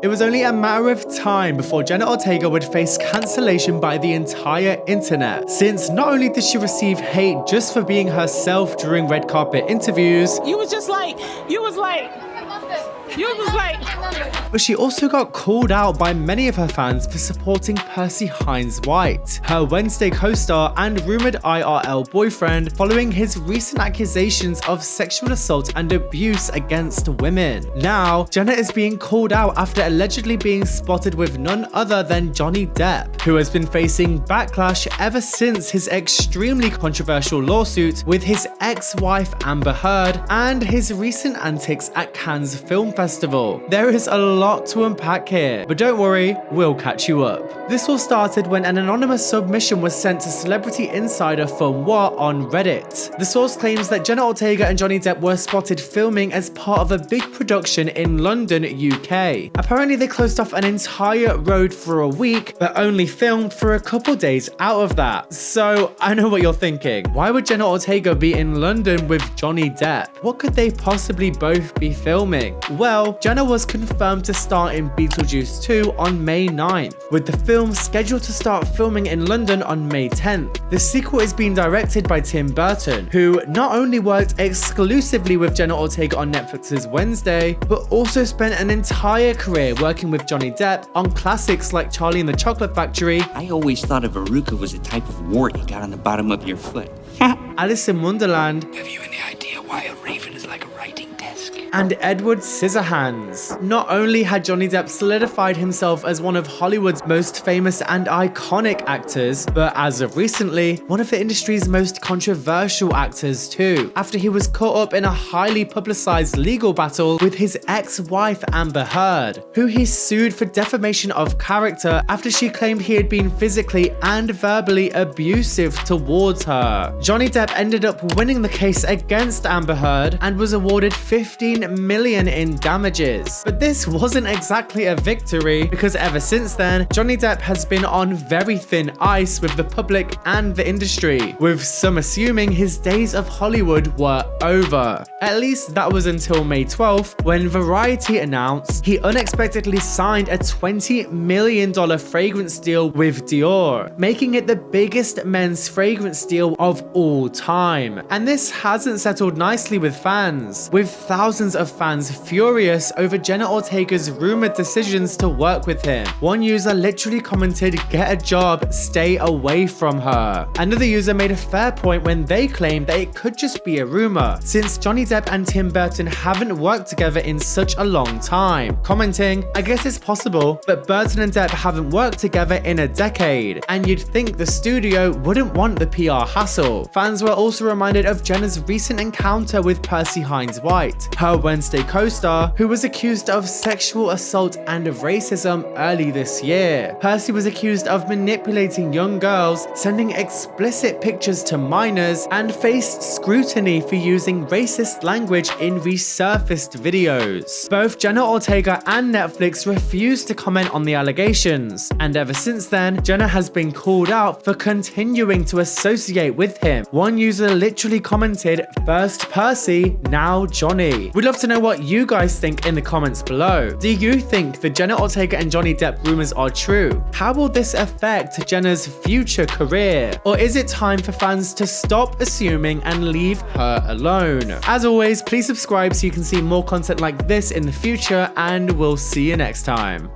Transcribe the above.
It was only a matter of time before Jenna Ortega would face cancellation by the entire internet, since not only did she receive hate just for being herself during red carpet interviews, but she also got called out by many of her fans for supporting Percy Hines White, her Wednesday co-star and rumored IRL boyfriend, following his recent accusations of sexual assault and abuse against women. Now, Jenna is being called out after allegedly being spotted with none other than Johnny Depp, who has been facing backlash ever since his extremely controversial lawsuit with his ex-wife Amber Heard and his recent antics at Cannes Film Festival. There is a lot to unpack here, but don't worry, we'll catch you up. This all started when an anonymous submission was sent to celebrity insider FilmWhat on Reddit. The source claims that Jenna Ortega and Johnny Depp were spotted filming as part of a big production in London, UK. Apparently they closed off an entire road for a week, but only filmed for a couple days out of that. So I know what you're thinking. Why would Jenna Ortega be in London with Johnny Depp? What could they possibly both be filming? Well, Jenna was confirmed to star in Beetlejuice 2 on May 9th, with the film scheduled to start filming in London on May 10th. The sequel is being directed by Tim Burton, who not only worked exclusively with Jenna Ortega on Netflix's Wednesday, but also spent an entire career working with Johnny Depp on classics like Charlie and the Chocolate Factory. I always thought a verruca was a type of wart you got on the bottom of your foot. Alice in Wonderland. Have you any idea why a raven is like a writing desk? And Edward Scissorhands. Not only had Johnny Depp solidified himself as one of Hollywood's most famous and iconic actors, but as of recently, one of the industry's most controversial actors too, after he was caught up in a highly publicized legal battle with his ex-wife Amber Heard, who he sued for defamation of character after she claimed he had been physically and verbally abusive towards her. Johnny Depp ended up winning the case against Amber Heard and was awarded $15 million in damages. But this wasn't exactly a victory, because ever since then, Johnny Depp has been on very thin ice with the public and the industry, with some assuming his days of Hollywood were over. At least that was until May 12th, when Variety announced he unexpectedly signed a $20 million fragrance deal with Dior, making it the biggest men's fragrance deal of all time. And this hasn't settled nicely with fans, with thousands of fans furious over Jenna Ortega's rumored decisions to work with him. One user literally commented, "Get a job, stay away from her." Another user made a fair point when they claimed that it could just be a rumor, since Johnny Depp and Tim Burton haven't worked together in such a long time, commenting, "I guess it's possible, but Burton and Depp haven't worked together in a decade, and you'd think the studio wouldn't want the PR hassle." Fans were also reminded of Jenna's recent encounter with Percy Hines White, her Wednesday co-star, who was accused of sexual assault and racism early this year. Percy was accused of manipulating young girls, sending explicit pictures to minors, and faced scrutiny for using racist language in resurfaced videos. Both Jenna Ortega and Netflix refused to comment on the allegations, and ever since then, Jenna has been called out for continuing to associate with him. One user literally commented, "First Percy, now Johnny." We'd love to know what you guys think in the comments below. Do you think the Jenna Ortega and Johnny Depp rumors are true? How will this affect Jenna's future career? Or is it time for fans to stop assuming and leave her alone? As always, please subscribe so you can see more content like this in the future, and we'll see you next time.